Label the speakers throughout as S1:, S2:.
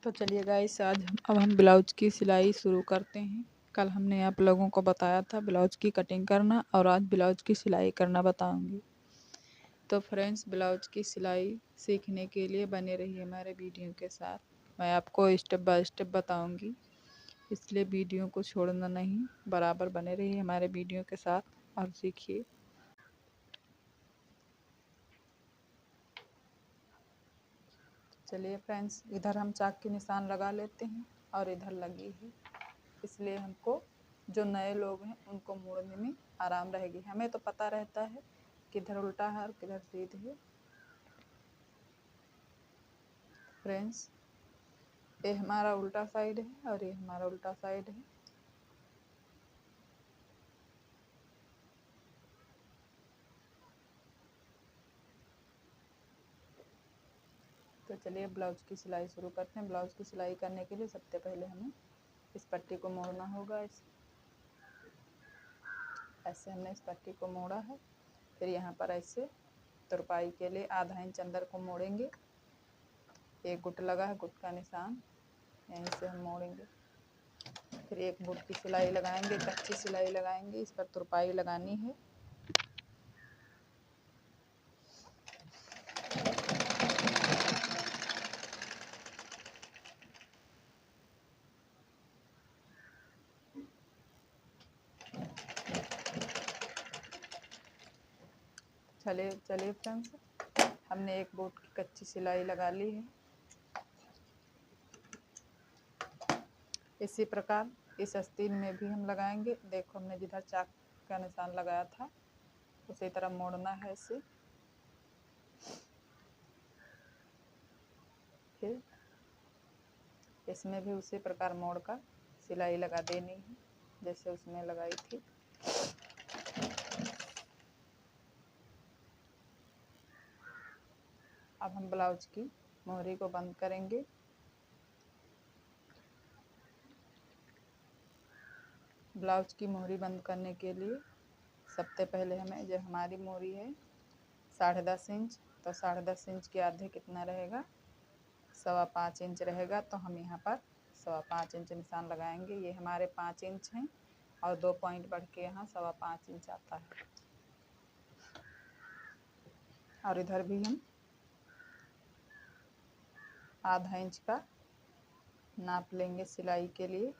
S1: तो चलिए गाइस, अब हम ब्लाउज की सिलाई शुरू करते हैं। कल हमने आप लोगों को बताया था ब्लाउज की कटिंग करना, और आज ब्लाउज की सिलाई करना बताऊंगी। तो फ्रेंड्स, ब्लाउज की सिलाई सीखने के लिए बने रहिए हमारे वीडियो के साथ। मैं आपको स्टेप बाय स्टेप बताऊंगी, इसलिए वीडियो को छोड़ना नहीं, बराबर बने रहिए हमारे वीडियो के साथ और सीखिए। चलिए फ्रेंड्स, इधर हम चाक के निशान लगा लेते हैं और इधर लगी है, इसलिए हमको जो नए लोग हैं उनको मोड़ने में आराम रहेगी। हमें तो पता रहता है किधर उल्टा है और किधर सीध है। फ्रेंड्स, ये हमारा उल्टा साइड है और ये हमारा उल्टा साइड है। तो चलिए ब्लाउज की सिलाई शुरू करते हैं। ब्लाउज की सिलाई करने के लिए सबसे पहले हमें इस पट्टी को मोड़ना होगा। ऐसे हमने इस पट्टी को मोड़ा है। फिर यहाँ पर ऐसे तुरपाई के लिए आधा इंच अंदर को मोड़ेंगे। एक गुट लगा है, गुट का निशान यहीं से हम मोड़ेंगे। फिर एक गुट की सिलाई लगाएंगे, कच्ची सिलाई लगाएंगे, इस पर तुरपाई लगानी है। चलिए चलिए फ्रेंड्स, हमने एक बोट की कच्ची सिलाई लगा ली है। इसी प्रकार इस आस्तीन में भी हम लगाएंगे। देखो, हमने जिधर चाक का निशान लगाया था उसी तरह मोड़ना है इसे। फिर इसमें भी उसी प्रकार मोड़ कर सिलाई लगा देनी है जैसे उसमें लगाई थी। अब हम ब्लाउज की मोहरी को बंद करेंगे। ब्लाउज की मोहरी बंद करने के लिए सबसे पहले हमें, जो हमारी मोहरी है 10.5 इंच, तो 10.5 इंच के आधे कितना रहेगा, 5.25 इंच रहेगा। तो हम यहाँ पर 5.25 इंच निशान लगाएंगे। ये हमारे 5 इंच हैं और 2 पॉइंट बढ़ के यहाँ 5.25 इंच आता है। और इधर भी हम आधा इंच का नाप लेंगे सिलाई के लिए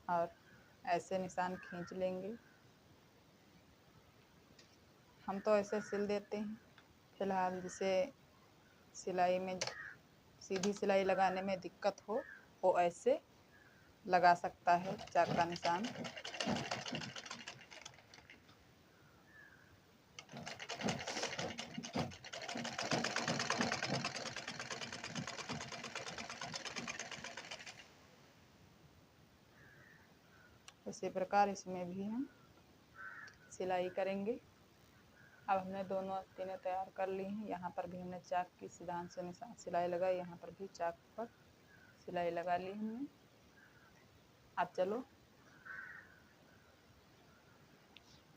S1: और ऐसे निशान खींच लेंगे। हम तो ऐसे सिल देते हैं। फिलहाल जिसे सिलाई में सीधी सिलाई लगाने में दिक्कत हो वो ऐसे लगा सकता है चाक का निशान। इसी प्रकार इसमें भी हम सिलाई करेंगे। अब हमने दोनों आस्तीनें तैयार कर ली हैं। यहाँ पर भी हमने चाक की सिधांत से निशान सिलाई लगाई, यहाँ पर भी चाक पर सिलाई लगा ली हमने। अब चलो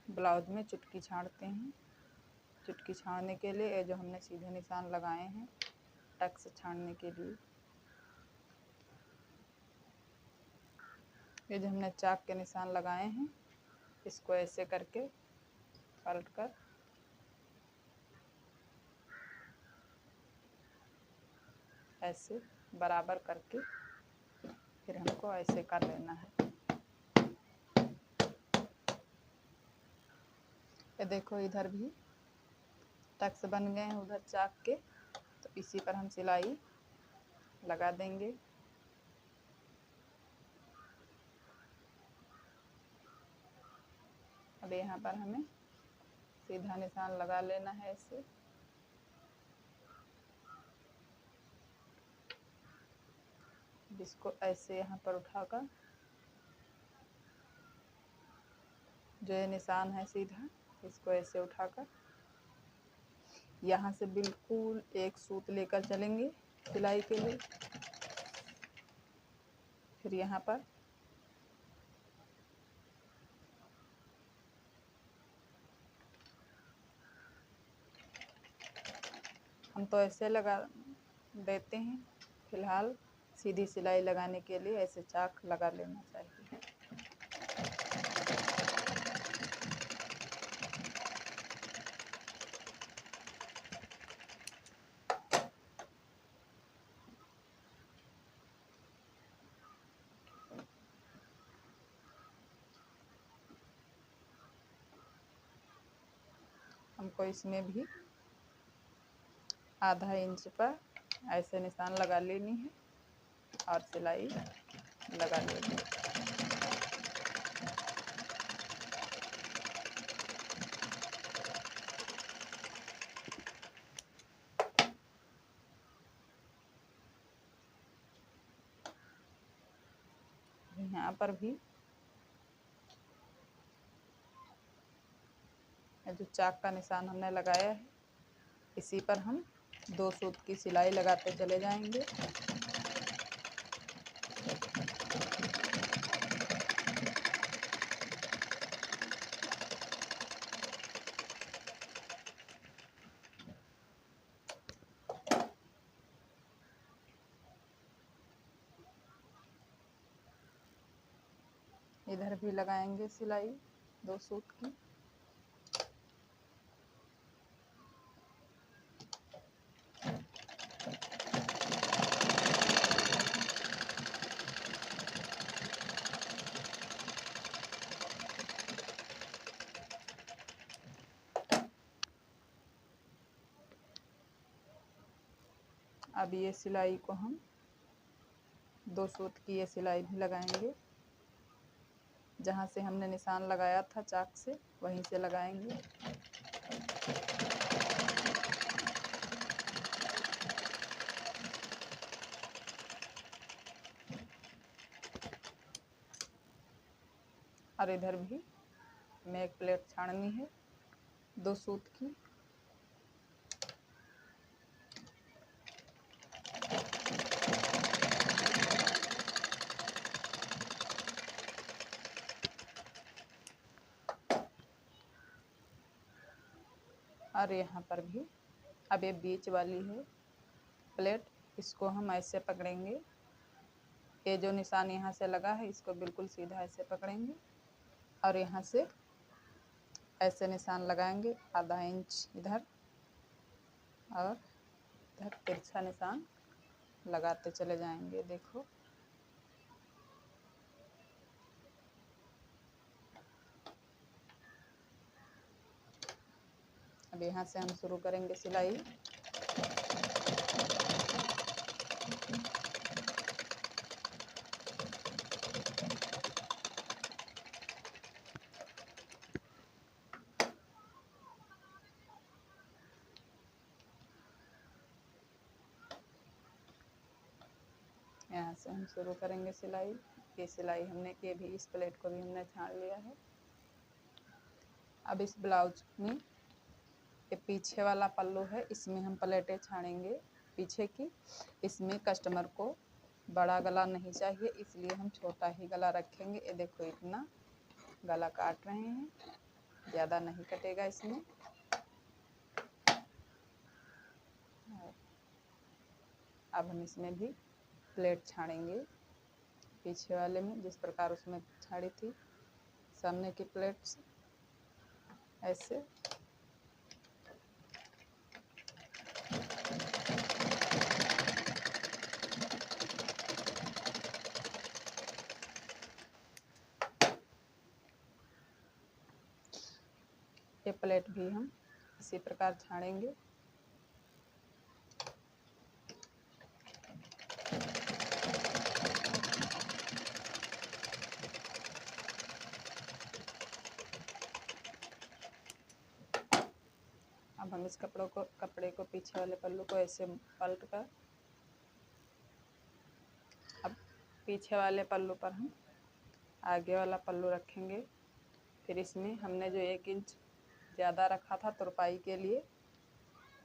S1: ब्लाउज में चुटकी छाड़ते हैं। चुटकी छाड़ने के लिए ये जो हमने सीधे निशान लगाए हैं टक से छाड़ने के लिए, ये जो हमने चाक के निशान लगाए हैं इसको ऐसे करके पलट कर ऐसे बराबर करके फिर हमको ऐसे कर लेना है। ये देखो, इधर भी टक्स बन गए हैं उधर चाक के, तो इसी पर हम सिलाई लगा देंगे। अब यहाँ पर हमें सीधा निशान लगा लेना है ऐसे। जिसको ऐसे यहाँ पर उठाकर जो ये निशान है सीधा, इसको ऐसे उठाकर यहाँ से बिल्कुल एक सूत लेकर चलेंगे सिलाई के लिए। फिर यहाँ पर हम तो ऐसे देते हैं। फिलहाल सीधी सिलाई लगाने के लिए ऐसे चाक लगा लेना चाहिए। हमको इसमें भी आधा इंच पर ऐसे निशान लगा लेनी है और सिलाई लगा लेनी है। यहाँ पर भी जो चाक का निशान हमने लगाया है इसी पर हम 2 सूत की सिलाई लगाते चले जाएंगे। इधर भी लगाएंगे सिलाई 2 सूत की। अब ये सिलाई को हम 2 सूत की ये सिलाई भी लगाएंगे। जहाँ से हमने निशान लगाया था चाक से वहीं से लगाएंगे। और इधर भी हमें एक प्लेट छाड़नी है 2 सूत की। और यहाँ पर भी अब ये बीच वाली है प्लेट, इसको हम ऐसे पकड़ेंगे। ये जो निशान यहाँ से लगा है इसको बिल्कुल सीधा ऐसे पकड़ेंगे और यहाँ से ऐसे निशान लगाएंगे आधा इंच इधर और इधर तिरछा निशान लगाते चले जाएंगे। देखो अब यहाँ से हम शुरू करेंगे सिलाई। यहाँ से हम शुरू करेंगे सिलाई। ये सिलाई हमने ये भी इस प्लेट को भी हमने छाड़ लिया है। अब इस ब्लाउज में ये पीछे वाला पल्लू है, इसमें हम प्लेटें छाड़ेंगे पीछे की। इसमें कस्टमर को बड़ा गला नहीं चाहिए, इसलिए हम छोटा ही गला रखेंगे। ये देखो इतना गला काट रहे हैं, ज़्यादा नहीं कटेगा इसमें। अब हम इसमें भी प्लेट छाड़ेंगे पीछे वाले में, जिस प्रकार उसमें छाड़ी थी सामने की प्लेट से ऐसे। ये प्लेट भी हम इसी प्रकार छाड़ेंगे। अब हम इस कपड़े को पीछे वाले पल्लू को ऐसे पलट कर अब पीछे वाले पल्लू पर हम आगे वाला पल्लू रखेंगे। फिर इसमें हमने जो 1 इंच ज़्यादा रखा था तुरपाई के लिए,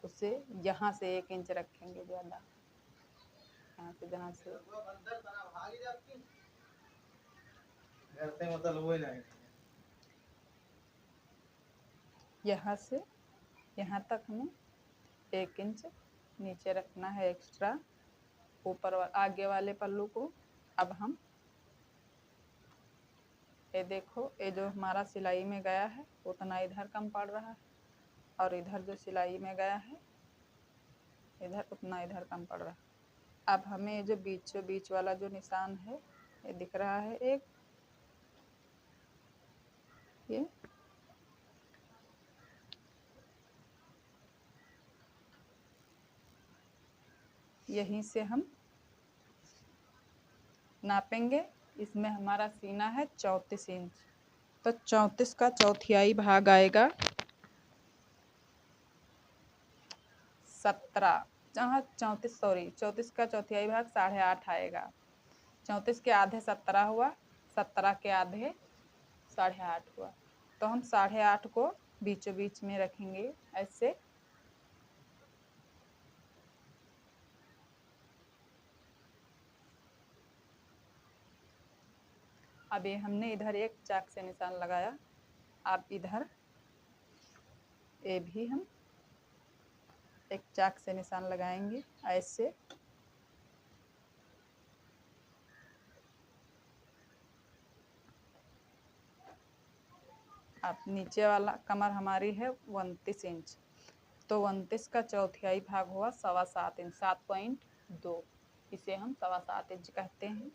S1: उससे यहाँ से 1 इंच रखेंगे ज़्यादा। यहाँ से जहाँ से यहाँ से यहाँ तक हमें 1 इंच नीचे रखना है एक्स्ट्रा ऊपर आगे वाले पल्लू को। अब हम ये देखो, ये जो हमारा सिलाई में गया है उतना इधर कम पड़ रहा है, और इधर जो सिलाई में गया है इधर उतना इधर कम पड़ रहा है। अब हमें जो बीचों बीच वाला जो निशान है ये दिख रहा है एक, ये यहीं से हम नापेंगे। इसमें हमारा सीना है 34 इंच, तो 34 का चौथाई भाग आएगा 17, जहाँ 34 का चौथाई भाग 8.5 आएगा। 34 के आधे 17 हुआ, 17 के आधे 8.5 हुआ, तो हम 8.5 को बीचों बीच में रखेंगे ऐसे। अब ये हमने इधर एक चाक से निशान लगाया, अब इधर ये भी हम एक चाक से निशान लगाएंगे ऐसे। अब नीचे वाला कमर हमारी है 29 इंच, तो 29 का चौथाई भाग हुआ 7.25 इंच, 7.2, इसे हम 7.25 इंच कहते हैं।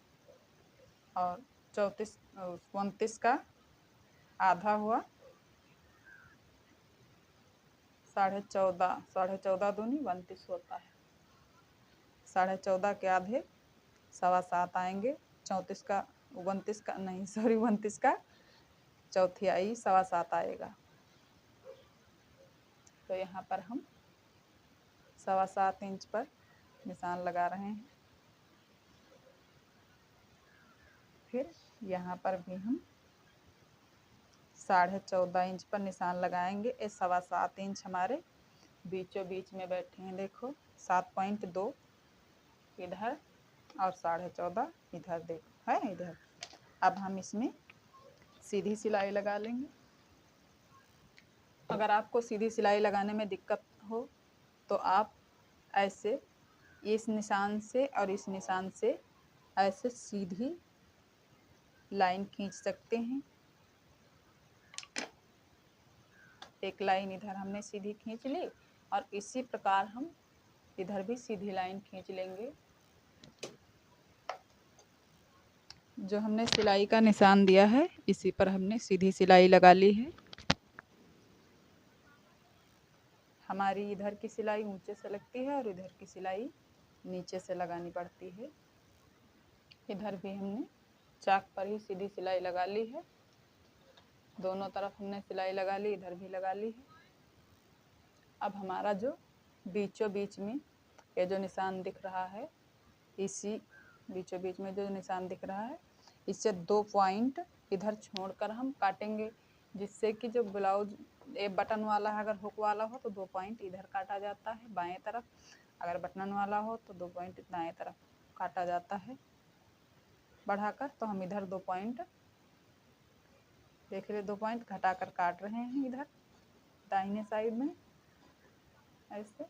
S1: और 29 का आधा हुआ 14.5, 14.5 दूनी 29 होता है, 14.5 के आधे 7.25 आएंगे। 34 का 29 का नहीं, 29 का चौथाई 7.25 आएगा, तो यहाँ पर हम 7.25 इंच पर निशान लगा रहे हैं। फिर यहाँ पर भी हम 14.5 इंच पर निशान लगाएंगे। ये 7.25 इंच हमारे बीचों बीच में बैठे हैं, देखो 7.2 इधर और 14.5 इधर, देखो है इधर। अब हम इसमें सीधी सिलाई लगा लेंगे। अगर आपको सीधी सिलाई लगाने में दिक्कत हो तो आप ऐसे इस निशान से और इस निशान से ऐसे सीधी लाइन खींच सकते हैं। एक लाइन इधर हमने सीधी खींच ली, और इसी प्रकार हम इधर भी सीधी लाइन खींच लेंगे। जो हमने सिलाई का निशान दिया है इसी पर हमने सीधी सिलाई लगा ली है। हमारी इधर की सिलाई ऊंचे से लगती है और इधर की सिलाई नीचे से लगानी पड़ती है। इधर भी हमने चाक पर ही सीधी सिलाई लगा ली है, दोनों तरफ हमने सिलाई लगा ली, इधर भी लगा ली है। अब हमारा जो बीचों बीच में ये जो निशान दिख रहा है, इसी बीचों बीच में जो निशान दिख रहा है इससे 2 पॉइंट इधर छोड़कर हम काटेंगे, जिससे कि जो ब्लाउज ये बटन वाला है, अगर हुक वाला हो तो 2 पॉइंट इधर काटा जाता है बाएं तरफ, अगर बटन वाला हो तो 2 पॉइंट दाएं तरफ काटा जाता है बढ़ाकर। तो हम इधर 2 पॉइंट देख रहे, 2 पॉइंट घटाकर काट रहे हैं इधर दाहिने साइड में ऐसे,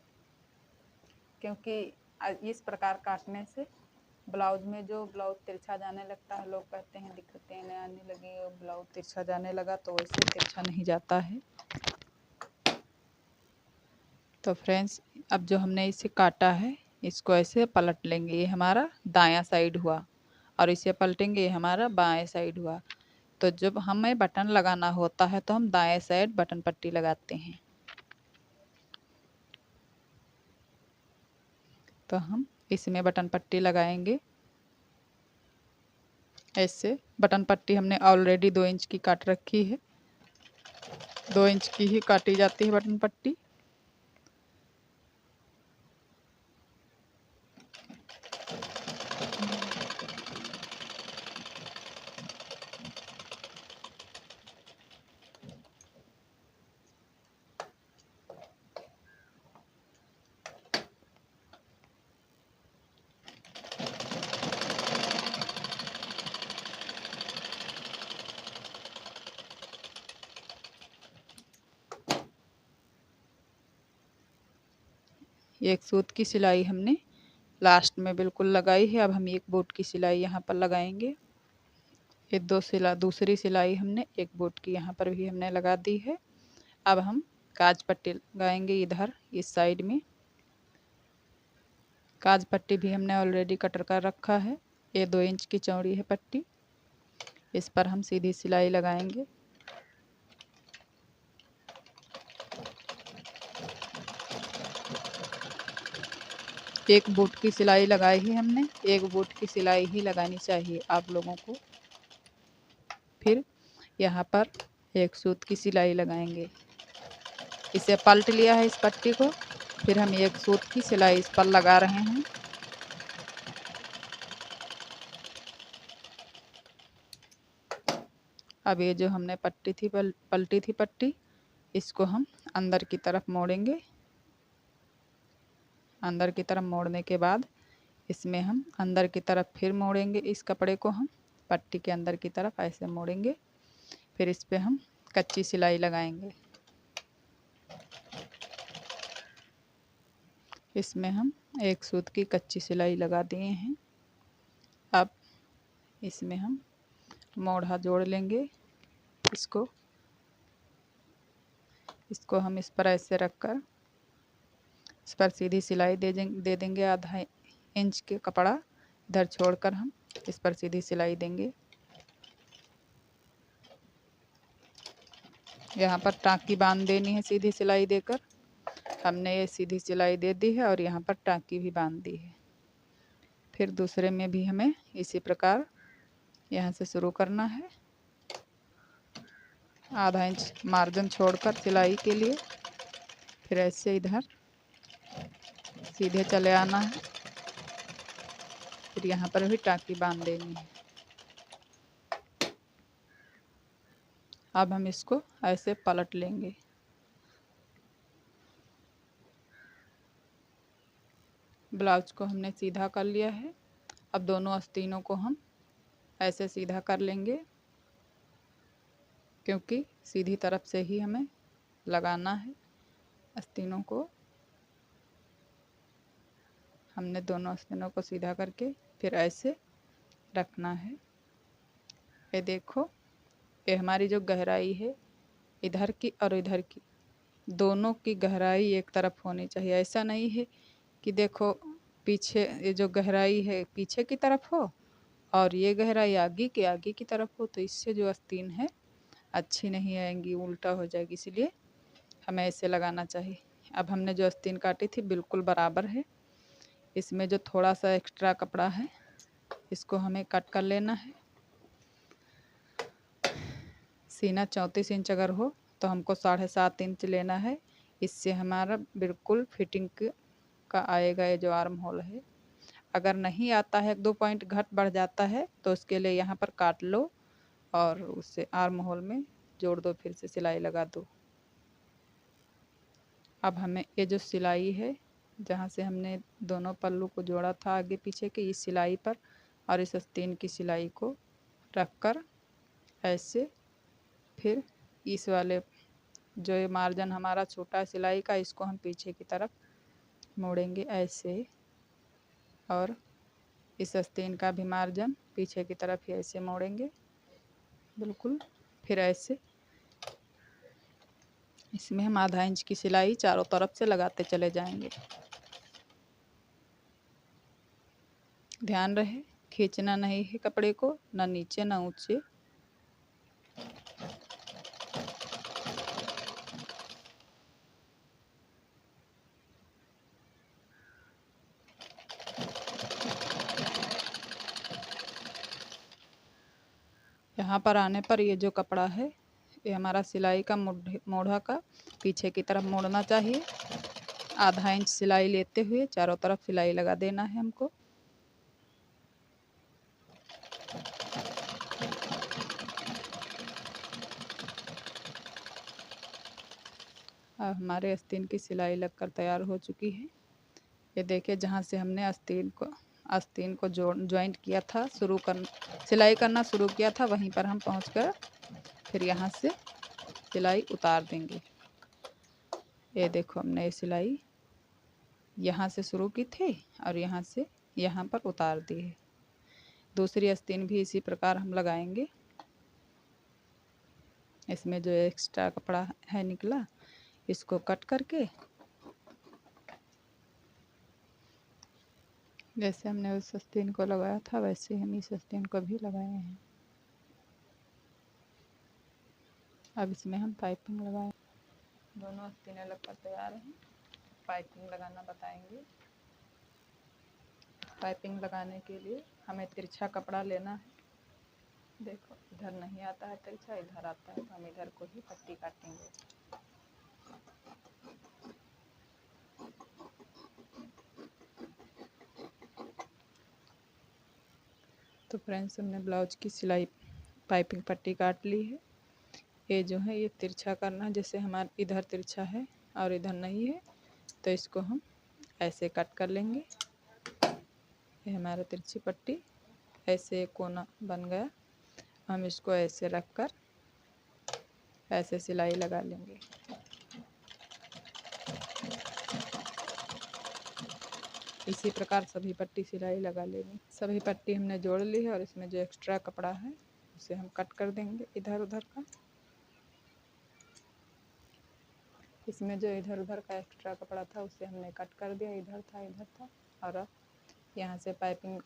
S1: क्योंकि इस प्रकार काटने से ब्लाउज में जो ब्लाउज तिरछा जाने लगता है, लोग कहते हैं दिक्कतें आने लगी ब्लाउज तिरछा जाने लगा, तो वैसे तिरछा नहीं जाता है। तो फ्रेंड्स, अब जो हमने इसे काटा है इसको ऐसे पलट लेंगे, ये हमारा दायां साइड हुआ, और इसे पलटेंगे ये हमारा बाएं साइड हुआ। तो जब हमें बटन लगाना होता है तो हम दाएं साइड बटन पट्टी लगाते हैं। तो हम इसमें बटन पट्टी लगाएंगे ऐसे। बटन पट्टी हमने ऑलरेडी 2 इंच की काट रखी है, 2 इंच की ही काटी जाती है बटन पट्टी। एक सूत की सिलाई हमने लास्ट में बिल्कुल लगाई है। अब हम एक बोट की सिलाई यहाँ पर लगाएंगे। ये दूसरी सिलाई हमने एक बोट की यहाँ पर भी हमने लगा दी है। अब हम काज पट्टी लगाएंगे इधर इस साइड में। काज पट्टी भी हमने ऑलरेडी कटर कर रखा है। ये 2 इंच की चौड़ी है पट्टी। इस पर हम सीधी सिलाई लगाएंगे। एक बोट की सिलाई लगाई है हमने। एक बोट की सिलाई ही लगानी चाहिए आप लोगों को। फिर यहाँ पर एक सूत की सिलाई लगाएंगे। इसे पलट लिया है इस पट्टी को। फिर हम एक सूत की सिलाई इस पर लगा रहे हैं। अब ये जो हमने पट्टी थी पलटी थी पट्टी, इसको हम अंदर की तरफ मोड़ेंगे। अंदर की तरफ मोड़ने के बाद इसमें हम अंदर की तरफ फिर मोड़ेंगे। इस कपड़े को हम पट्टी के अंदर की तरफ ऐसे मोड़ेंगे। फिर इस पे हम कच्ची सिलाई लगाएंगे। इसमें हम एक सूत की कच्ची सिलाई लगा दिए हैं। अब इसमें हम मोढ़ा जोड़ लेंगे। इसको हम इस पर ऐसे रखकर इस पर सीधी सिलाई दे देंगे। आधा इंच के कपड़ा इधर छोड़कर हम इस पर सीधी सिलाई देंगे। यहाँ पर टाँकी बांध देनी है सीधी सिलाई देकर। हमने ये सीधी सिलाई दे दी है और यहाँ पर टाँकी भी बांध दी है। फिर दूसरे में भी हमें इसी प्रकार यहाँ से शुरू करना है। आधा इंच मार्जिन छोड़कर सिलाई के लिए फिर ऐसे इधर सीधे चले आना है। फिर यहाँ पर भी टाँकी बांध देनी है। अब हम इसको ऐसे पलट लेंगे। ब्लाउज को हमने सीधा कर लिया है। अब दोनों आस्तीनों को हम ऐसे सीधा कर लेंगे, क्योंकि सीधी तरफ से ही हमें लगाना है आस्तीनों को। हमने दोनों आस्तीनों को सीधा करके फिर ऐसे रखना है। ये देखो, ये हमारी जो गहराई है इधर की और इधर की, दोनों की गहराई एक तरफ होनी चाहिए। ऐसा नहीं है कि देखो पीछे ये जो गहराई है पीछे की तरफ हो और ये गहराई आगे की तरफ हो, तो इससे जो आस्तीन है अच्छी नहीं आएंगी, उल्टा हो जाएगी। इसलिए हमें ऐसे लगाना चाहिए। अब हमने जो आस्तीन काटी थी बिल्कुल बराबर है। इसमें जो थोड़ा सा एक्स्ट्रा कपड़ा है इसको हमें कट कर लेना है। सीना 34 इंच अगर हो तो हमको 7.5 इंच लेना है। इससे हमारा बिल्कुल फिटिंग का आएगा ये जो आर्म होल है। अगर नहीं आता है 1-2 पॉइंट घट बढ़ जाता है तो उसके लिए यहाँ पर काट लो और उससे आर्म होल में जोड़ दो, फिर से सिलाई लगा दो। अब हमें ये जो सिलाई है जहाँ से हमने दोनों पल्लू को जोड़ा था आगे पीछे के, इस सिलाई पर और इस आस्तीन की सिलाई को रखकर ऐसे फिर इस वाले जो ये मार्जिन हमारा छोटा सिलाई का, इसको हम पीछे की तरफ मोड़ेंगे ऐसे, और इस आस्तीन का भी मार्जिन पीछे की तरफ ही ऐसे मोड़ेंगे बिल्कुल। फिर ऐसे इसमें हम आधा इंच की सिलाई चारों तरफ से लगाते चले जाएंगे। ध्यान रहे खींचना नहीं है कपड़े को, ना नीचे ना ऊंचे। यहाँ पर आने पर ये जो कपड़ा है ये हमारा सिलाई का मोढ़ा का पीछे की तरफ मोड़ना चाहिए। आधा इंच सिलाई लेते हुए चारों तरफ सिलाई लगा देना है हमको। अब हमारे आस्तीन की सिलाई लगकर तैयार हो चुकी है। ये देखिए, जहाँ से हमने आस्तीन को ज्वाइंट किया था, सिलाई करना शुरू किया था, वहीं पर हम पहुंचकर फिर यहाँ से सिलाई उतार देंगे। ये देखो, हमने ये सिलाई यहाँ से शुरू की थी और यहाँ से यहाँ पर उतार दी है। दूसरी आस्तीन भी इसी प्रकार हम लगाएंगे। इसमें जो एक्स्ट्रा कपड़ा है निकला, इसको कट करके जैसे हमने उस आस्तीन को लगाया था वैसे हम इस आस्तीन को भी लगाए हैं। अब इसमें हम पाइपिंग लगाएं। दोनों आस्तीनें लगकर तैयार हैं। पाइपिंग लगाना बताएंगे। पाइपिंग लगाने के लिए हमें तिरछा कपड़ा लेना है। देखो इधर नहीं आता है तिरछा, इधर आता है, तो हम इधर को ही पट्टी काटेंगे। तो फ्रेंड्स, हमने ब्लाउज की सिलाई पाइपिंग पट्टी काट ली है। ये जो है ये तिरछा करना, जैसे हमारा इधर तिरछा है और इधर नहीं है, तो इसको हम ऐसे कट कर लेंगे। ये हमारा तिरछी पट्टी, ऐसे एक कोना बन गया। हम इसको ऐसे रख कर ऐसे सिलाई लगा लेंगे। इसी प्रकार सभी पट्टी सिलाई लगा लेंगे। सभी पट्टी हमने जोड़ ली है और इसमें जो एक्स्ट्रा कपड़ा है उसे हम कट कर देंगे इधर उधर का। इसमें जो इधर उधर का एक्स्ट्रा कपड़ा था उसे हमने कट कर दिया, इधर था। और अब यहाँ से पाइपिंग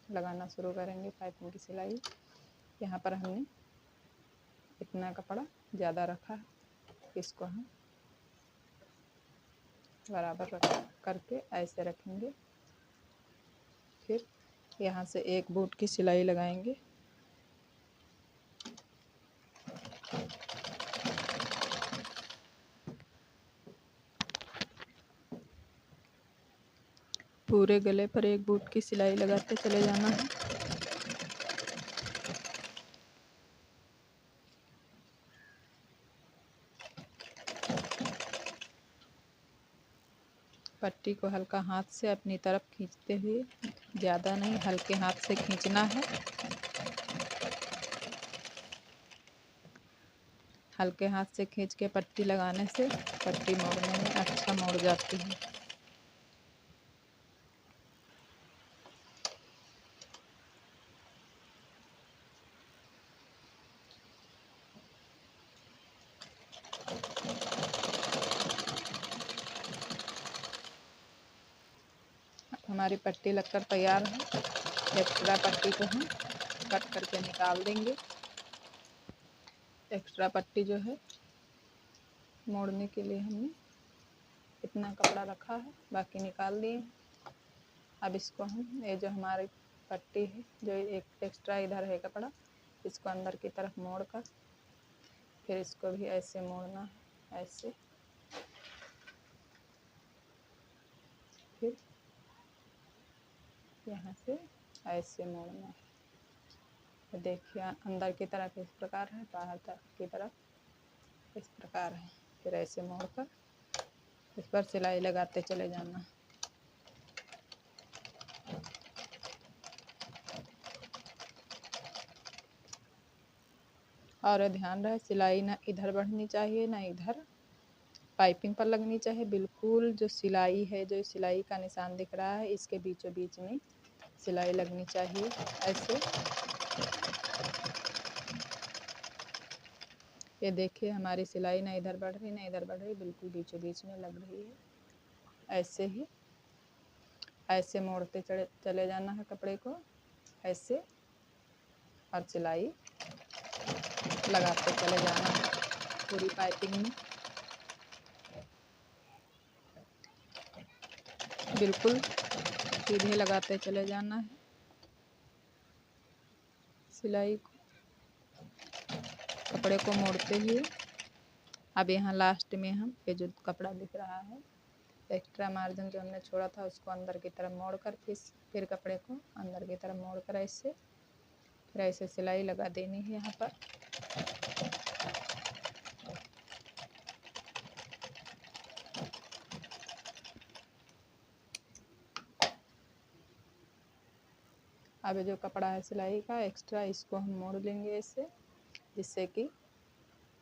S1: लगाना शुरू करेंगे। पाइपिंग की सिलाई यहाँ पर हमने इतना कपड़ा ज़्यादा रखा है, इसको हम बराबर रख करके ऐसे रखेंगे। फिर यहाँ से एक बूट की सिलाई लगाएंगे। पूरे गले पर एक बूट की सिलाई लगाते चले जाना है। पट्टी को हल्का हाथ से अपनी तरफ खींचते हुए, ज़्यादा नहीं, हल्के हाथ से खींचना है। हल्के हाथ से खींच के पट्टी लगाने से पट्टी मोड़ने में अच्छा मोड़ जाती है। हमारी पट्टी लगकर तैयार है। एक्स्ट्रा पट्टी को हम कट करके निकाल देंगे। एक्स्ट्रा पट्टी जो है मोड़ने के लिए हमने इतना कपड़ा रखा है, बाकी निकाल दिए। अब इसको हम, ये जो हमारी पट्टी है, जो एक एक्स्ट्रा इधर है कपड़ा, इसको अंदर की तरफ मोड़ कर फिर इसको भी ऐसे मोड़ना है, ऐसे। फिर यहाँ से ऐसे मोड़ना है। तो देखिए अंदर की तरफ इस प्रकार है, बाहर की तरफ इस प्रकार है। फिर ऐसे मोड़कर इस पर सिलाई लगाते चले जाना। और ध्यान रहे सिलाई ना इधर बढ़नी चाहिए ना इधर पाइपिंग पर लगनी चाहिए। बिल्कुल जो सिलाई है, जो सिलाई का निशान दिख रहा है, इसके बीचों बीच में सिलाई लगनी चाहिए ऐसे। ये देखिए हमारी सिलाई ना इधर बढ़ रही ना इधर बढ़ रही, बिल्कुल बीचों बीच में लग रही है। ऐसे ही ऐसे मोड़ते चले जाना है कपड़े को ऐसे, और सिलाई लगाते चले जाना है पूरी पाइपिंग में। बिल्कुल सीधे लगाते चले जाना है सिलाई को, कपड़े को मोड़ते हुए। अब यहाँ लास्ट में हम ये जो कपड़ा दिख रहा है, एक्स्ट्रा मार्जिन जो हमने छोड़ा था, उसको अंदर की तरफ मोड़ कर फिर कपड़े को अंदर की तरफ मोड़ कर ऐसे फिर ऐसे सिलाई लगा देनी है यहाँ पर। अब जो कपड़ा है सिलाई का एक्स्ट्रा, इसको हम मोड़ लेंगे ऐसे, जिससे कि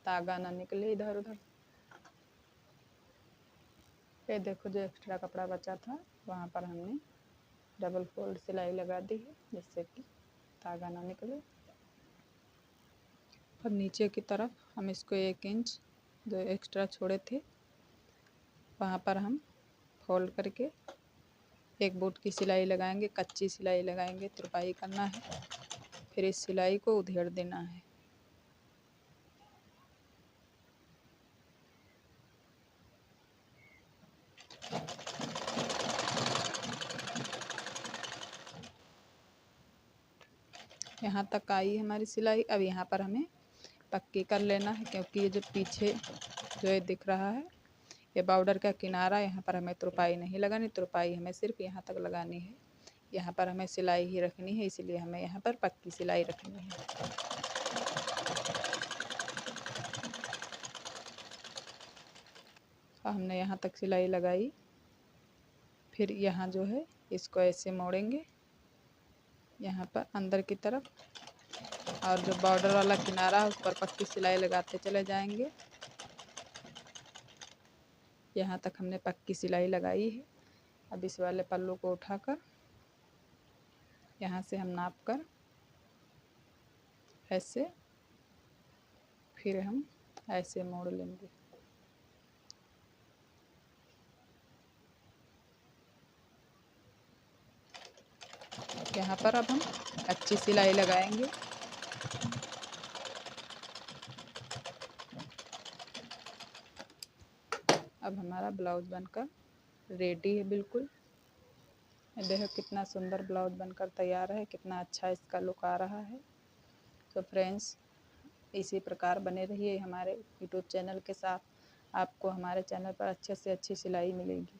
S1: धागा ना निकले इधर उधर। ये देखो जो एक्स्ट्रा कपड़ा बचा था वहाँ पर हमने डबल फोल्ड सिलाई लगा दी है जिससे कि धागा ना निकले। अब नीचे की तरफ हम इसको 1 इंच जो एक्स्ट्रा छोड़े थे वहाँ पर हम फोल्ड करके एक बूट की सिलाई लगाएंगे, कच्ची सिलाई लगाएंगे, तुरपाई करना है, फिर इस सिलाई को उधेड़ देना है। यहाँ तक आई हमारी सिलाई। अब यहाँ पर हमें पक्की कर लेना है क्योंकि ये जो पीछे जो ये दिख रहा है ये बॉर्डर का किनारा, यहाँ पर हमें तुरपाई नहीं लगानी, तुरपाई हमें सिर्फ यहाँ तक लगानी है। यहाँ पर हमें सिलाई ही रखनी है, इसलिए हमें यहाँ पर पक्की सिलाई रखनी है। हमने यहाँ तक सिलाई लगाई, फिर यहाँ जो है इसको ऐसे मोड़ेंगे यहाँ पर अंदर की तरफ, और जो बॉर्डर वाला किनारा है उस पर पक्की सिलाई लगाते चले जाएंगे। यहाँ तक हमने पक्की सिलाई लगाई है। अब इस वाले पल्लू को उठाकर यहाँ से हम नाप कर ऐसे फिर हम ऐसे मोड़ लेंगे। यहाँ पर अब हम अच्छी सिलाई लगाएंगे। अब हमारा ब्लाउज बनकर रेडी है बिल्कुल। देखो कितना सुंदर ब्लाउज बनकर तैयार है, कितना अच्छा इसका लुक आ रहा है। तो फ्रेंड्स इसी प्रकार बने रहिए हमारे यूट्यूब चैनल के साथ। आपको हमारे चैनल पर अच्छे से अच्छी सिलाई मिलेगी।